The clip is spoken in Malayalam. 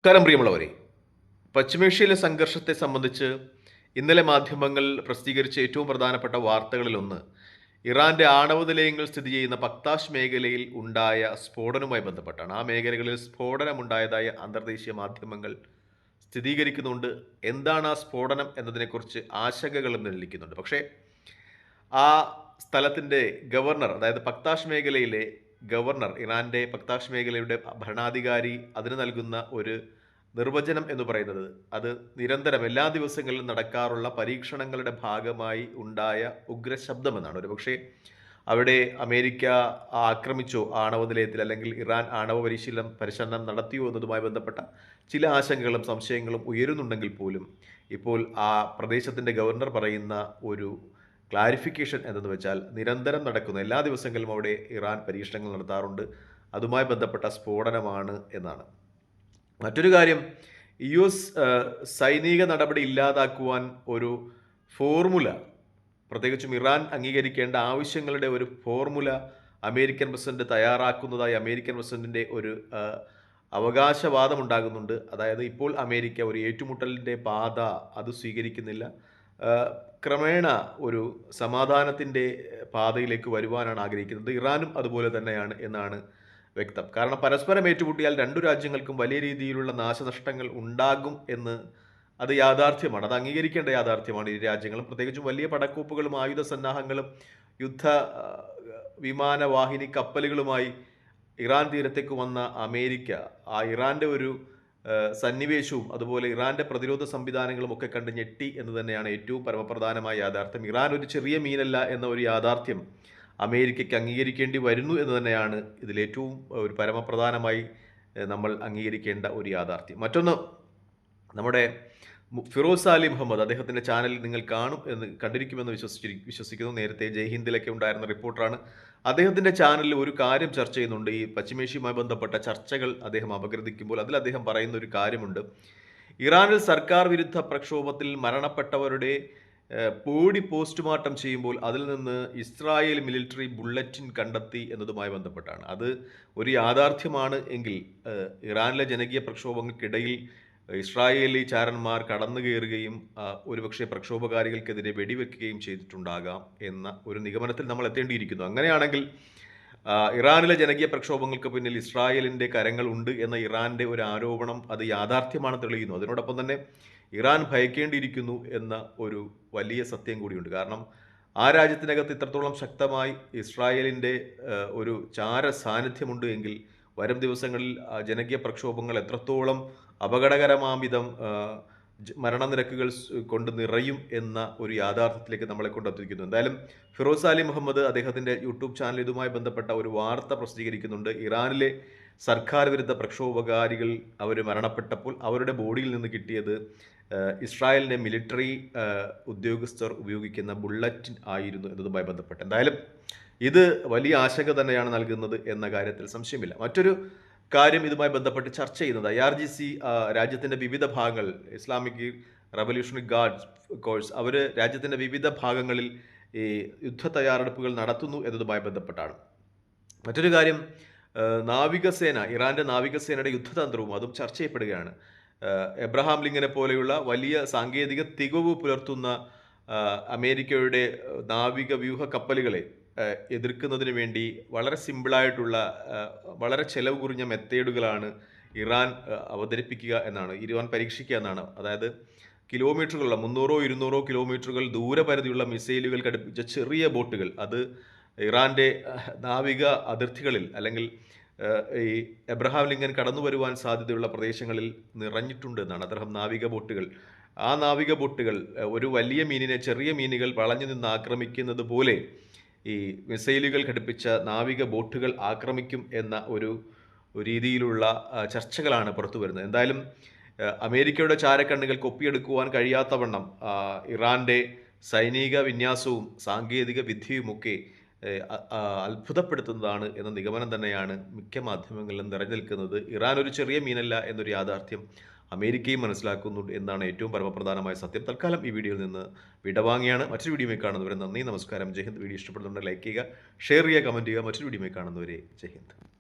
നമസ്കാരം പ്രിയമുള്ളവരെ. പശ്ചിമേഷ്യയിലെ സംഘർഷത്തെ സംബന്ധിച്ച് ഇന്നലെ മാധ്യമങ്ങൾ പ്രസിദ്ധീകരിച്ച ഏറ്റവും പ്രധാനപ്പെട്ട വാർത്തകളിലൊന്ന് ഇറാന്റെ ആണവ നിലയങ്ങൾ സ്ഥിതി ചെയ്യുന്ന പക്താഷ് മേഖലയിൽ ഉണ്ടായ സ്ഫോടനവുമായി ബന്ധപ്പെട്ടാണ്. ആ മേഖലകളിൽ സ്ഫോടനമുണ്ടായതായി അന്തർദേശീയ മാധ്യമങ്ങൾ സ്ഥിരീകരിക്കുന്നുണ്ട്. എന്താണ് ആ സ്ഫോടനം എന്നതിനെക്കുറിച്ച് ആശങ്കകളും നിലനിൽക്കുന്നുണ്ട്. പക്ഷേ ആ സ്ഥലത്തിൻ്റെ ഗവർണർ, അതായത് പക്താഷ് മേഖലയിലെ ഗവർണർ, ഇറാന്റെ പക്താഷ് മേഖലയുടെ ഭരണാധികാരി അതിന് നൽകുന്ന ഒരു നിർവചനം എന്ന് പറയുന്നത്, അത് നിരന്തരം എല്ലാ ദിവസങ്ങളിലും നടക്കാറുള്ള പരീക്ഷണങ്ങളുടെ ഭാഗമായി ഉണ്ടായ ഉഗ്രശബ്ദമെന്നാണ്. ഒരുപക്ഷെ അവിടെ അമേരിക്ക ആക്രമിച്ചോ ആണവ നിലയത്തിൽ, അല്ലെങ്കിൽ ഇറാൻ ആണവ പരിശീലനം നടത്തിയോ എന്നതുമായി ബന്ധപ്പെട്ട ചില ആശങ്കകളും സംശയങ്ങളും ഉയരുന്നുണ്ടെങ്കിൽ പോലും ഇപ്പോൾ ആ പ്രദേശത്തിൻ്റെ ഗവർണർ പറയുന്ന ഒരു ക്ലാരിഫിക്കേഷൻ എന്തെന്ന് വെച്ചാൽ, നിരന്തരം നടക്കുന്ന എല്ലാ ദിവസങ്ങളിലും അവിടെ ഇറാൻ പരീക്ഷണങ്ങൾ നടത്താറുണ്ട്, അതുമായി ബന്ധപ്പെട്ട സ്ഫോടനമാണ് എന്നാണ്. മറ്റൊരു കാര്യം, യു എസ് സൈനിക നടപടി ഇല്ലാതാക്കുവാൻ ഒരു ഫോർമുല, പ്രത്യേകിച്ചും ഇറാൻ അംഗീകരിക്കേണ്ട ആവശ്യങ്ങളുടെ ഒരു ഫോർമുല അമേരിക്കൻ പ്രസിഡന്റ് തയ്യാറാക്കുന്നതായി അമേരിക്കൻ പ്രസിഡന്റിൻ്റെ ഒരു അവകാശവാദം ഉണ്ടാകുന്നുണ്ട്. അതായത് ഇപ്പോൾ അമേരിക്ക ഒരു ഏറ്റുമുട്ടലിൻ്റെ പാത അത് സ്വീകരിക്കുന്നില്ല, ക്രമേണ ഒരു സമാധാനത്തിൻ്റെ പാതയിലേക്ക് വരുവാനാണ് ആഗ്രഹിക്കുന്നത്. ഇറാനും അതുപോലെ തന്നെയാണ് എന്നാണ് വ്യക്തം. കാരണം പരസ്പരം ഏറ്റുമുട്ടിയാൽ രണ്ടു രാജ്യങ്ങൾക്കും വലിയ രീതിയിലുള്ള നാശനഷ്ടങ്ങൾ ഉണ്ടാകും എന്ന് അത് യാഥാർത്ഥ്യമാണ്. അത് അംഗീകരിക്കേണ്ട യാഥാർത്ഥ്യമാണ്. ഈ രാജ്യങ്ങളും പ്രത്യേകിച്ചും വലിയ പടക്കോപ്പുകളും ആയുധ സന്നാഹങ്ങളും യുദ്ധ വിമാനവാഹിനി കപ്പലുകളുമായി ഇറാൻ തീരത്തേക്ക് വന്ന അമേരിക്ക ആ ഇറാന്റെ ഒരു സന്നിവേശവും അതുപോലെ ഇറാന്റെ പ്രതിരോധ സംവിധാനങ്ങളും ഒക്കെ കണ്ട് ഞെട്ടി എന്ന് തന്നെയാണ് ഏറ്റവും പരമപ്രധാനമായ യാഥാർത്ഥ്യം. ഇറാൻ ഒരു ചെറിയ മീനല്ല എന്ന ഒരു യാഥാർത്ഥ്യം അമേരിക്കയ്ക്ക് അംഗീകരിക്കേണ്ടി വരുന്നു എന്ന് തന്നെയാണ് ഇതിലേറ്റവും ഒരു പരമപ്രധാനമായി നമ്മൾ അംഗീകരിക്കേണ്ട ഒരു യാഥാർത്ഥ്യം. മറ്റൊന്ന്, നമ്മുടെ ഫിറോസ് അലി മുഹമ്മദ്, അദ്ദേഹത്തിൻ്റെ ചാനൽ നിങ്ങൾ കണ്ടിരിക്കുമെന്ന് വിശ്വസിക്കുന്നു. നേരത്തെ ജയ്ഹിന്ദിലൊക്കെ ഉണ്ടായിരുന്ന റിപ്പോർട്ടറാണ്. അദ്ദേഹത്തിൻ്റെ ചാനലിൽ ഒരു കാര്യം ചർച്ച ചെയ്യുന്നുണ്ട്. ഈ പശ്ചിമേഷ്യയുമായി ബന്ധപ്പെട്ട ചർച്ചകൾ അദ്ദേഹം അപഗ്രഥിക്കുമ്പോൾ അതിൽ അദ്ദേഹം പറയുന്ന ഒരു കാര്യമുണ്ട്. ഇറാനിൽ സർക്കാർ വിരുദ്ധ പ്രക്ഷോഭത്തിൽ മരണപ്പെട്ടവരുടെ ബോഡി പോസ്റ്റ്മോർട്ടം ചെയ്യുമ്പോൾ അതിൽ നിന്ന് ഇസ്രായേൽ മിലിറ്ററി ബുള്ളറ്റിൻ കണ്ടെത്തി എന്നതുമായി ബന്ധപ്പെട്ടാണ്. അത് ഒരു യാഥാർത്ഥ്യമാണ് എങ്കിൽ ഇറാനിലെ ജനകീയ പ്രക്ഷോഭങ്ങൾക്കിടയിൽ ഇസ്രായേലി ചാരന്മാർ കടന്നു കയറുകയും ഒരുപക്ഷെ പ്രക്ഷോഭകാരികൾക്കെതിരെ വെടിവെക്കുകയും ചെയ്തിട്ടുണ്ടാകാം എന്ന ഒരു നിഗമനത്തിൽ നമ്മൾ എത്തേണ്ടിയിരിക്കുന്നു. അങ്ങനെയാണെങ്കിൽ ഇറാനിലെ ജനകീയ പ്രക്ഷോഭങ്ങൾക്ക് പിന്നിൽ ഇസ്രായേലിൻ്റെ കരങ്ങൾ ഉണ്ട് എന്ന ഇറാന്റെ ഒരു ആരോപണം അത് യാഥാർത്ഥ്യമാണ് തെളിയുന്നു. അതിനോടൊപ്പം തന്നെ ഇറാൻ ഭയക്കേണ്ടിയിരിക്കുന്നു എന്ന ഒരു വലിയ സത്യം കൂടിയുണ്ട്. കാരണം ആ രാജ്യത്തിനകത്ത് ഇത്രത്തോളം ശക്തമായി ഇസ്രായേലിൻ്റെ ഒരു ചാര സാന്നിധ്യമുണ്ട് എങ്കിൽ വരും ദിവസങ്ങളിൽ ജനകീയ പ്രക്ഷോഭങ്ങൾ എത്രത്തോളം അപകടകരമാംവിധം മരണനിരക്കുകൾ കൊണ്ട് നിറയും എന്ന ഒരു യാഥാർത്ഥ്യത്തിലേക്ക് നമ്മളെ കൊണ്ടെത്തിക്കുന്നു. എന്തായാലും ഫിറോസ് അലി മുഹമ്മദ് അദ്ദേഹത്തിൻ്റെ യൂട്യൂബ് ചാനൽ ഇതുമായി ബന്ധപ്പെട്ട ഒരു വാർത്ത പ്രസിദ്ധീകരിക്കുന്നുണ്ട്. ഇറാനിലെ സർക്കാർ വിരുദ്ധ പ്രക്ഷോഭകാരികൾ അവർ മരണപ്പെട്ടപ്പോൾ അവരുടെ ബോഡിയിൽ നിന്ന് കിട്ടിയത് ഇസ്രായേലിൻ്റെ മിലിറ്ററി ഉദ്യോഗസ്ഥർ ഉപയോഗിക്കുന്ന ബുള്ളറ്റിൻ ആയിരുന്നു എന്നതുമായി ബന്ധപ്പെട്ട്. എന്തായാലും ഇത് വലിയ ആശങ്ക തന്നെയാണ് നൽകുന്നത് എന്ന കാര്യത്തിൽ സംശയമില്ല. മറ്റൊരു കാര്യം ഇതുമായി ബന്ധപ്പെട്ട് ചർച്ച ചെയ്യുന്നത്, IRGC രാജ്യത്തിൻ്റെ വിവിധ ഭാഗങ്ങൾ, ഇസ്ലാമിക് റവല്യൂഷണറി ഗാർഡ് കോഴ്സ്, അവർ രാജ്യത്തിൻ്റെ വിവിധ ഭാഗങ്ങളിൽ ഈ യുദ്ധ തയ്യാറെടുപ്പുകൾ നടത്തുന്നു എന്നതുമായി ബന്ധപ്പെട്ടാണ്. മറ്റൊരു കാര്യം, നാവികസേന, ഇറാന്റെ നാവികസേനയുടെ യുദ്ധതന്ത്രവും അതും ചർച്ച ചെയ്യപ്പെടുകയാണ്. എബ്രഹാം ലിങ്കനെ പോലെയുള്ള വലിയ സാങ്കേതിക തികവ് പുലർത്തുന്ന അമേരിക്കയുടെ നാവിക വ്യൂഹ കപ്പലുകളെ എതിർക്കുന്നതിന് വേണ്ടി വളരെ സിമ്പിളായിട്ടുള്ള വളരെ ചെലവ് കുറഞ്ഞ മെത്തേഡുകളാണ് ഇറാൻ അവതരിപ്പിക്കുക എന്നാണ്, ഇറാൻ പരീക്ഷിക്കുക എന്നാണ്. അതായത് കിലോമീറ്ററുകളുള്ള 300-200 കിലോമീറ്ററുകൾ ദൂരപരിധിയുള്ള മിസൈലുകൾ ഘടിപ്പിച്ച ചെറിയ ബോട്ടുകൾ, അത് ഇറാന്റെ നാവിക അതിർത്തികളിൽ അല്ലെങ്കിൽ ഈ എബ്രഹാം ലിങ്കൻ കടന്നു വരുവാൻ സാധ്യതയുള്ള പ്രദേശങ്ങളിൽ നിറഞ്ഞിട്ടുണ്ട് എന്നാണ് അത്തരം നാവിക ബോട്ടുകൾ. ആ നാവിക ബോട്ടുകൾ ഒരു വലിയ മീനിനെ ചെറിയ മീനുകൾ വളഞ്ഞു നിന്ന് ആക്രമിക്കുന്നത് പോലെ ഈ മിസൈലുകൾ ഘടിപ്പിച്ച നാവിക ബോട്ടുകൾ ആക്രമിക്കും എന്ന ഒരു രീതിയിലുള്ള ചർച്ചകളാണ് പുറത്തു വരുന്നത്. എന്തായാലും അമേരിക്കയുടെ ചാരക്കണ്ണുകൾക്ക് ഒപ്പിയെടുക്കുവാൻ കഴിയാത്തവണ്ണം ഇറാന്റെ സൈനിക വിന്യാസവും സാങ്കേതിക വിദ്യയുമൊക്കെ അത്ഭുതപ്പെടുത്തുന്നതാണ് എന്ന നിഗമനം തന്നെയാണ് മിക്ക മാധ്യമങ്ങളിലും നിറഞ്ഞു നിൽക്കുന്നത്. ഇറാൻ ഒരു ചെറിയ മീനല്ല എന്നൊരു യാഥാർത്ഥ്യം അമേരിക്കയും മനസ്സിലാക്കുന്നുണ്ട് എന്നാണ് ഏറ്റവും പരമപ്രധാനമായ സത്യം. തൽക്കാലം ഈ വീഡിയോയിൽ നിന്ന് വിടവാങ്ങിയാണ്. മറ്റൊരു വീഡിയോയിൽ കാണുന്നവരെ നന്ദി, നമസ്കാരം, ജയ് ഹിന്ദ്. വീഡിയോ ഇഷ്ടപ്പെടുന്നുണ്ടെങ്കിൽ ലൈക്ക് ചെയ്യുക, ഷെയർ ചെയ്യുക, കമൻറ്റ് ചെയ്യുക. മറ്റൊരു വീഡിയോയിൽ കാണുന്നവരെ ജയ് ഹിന്ദ്.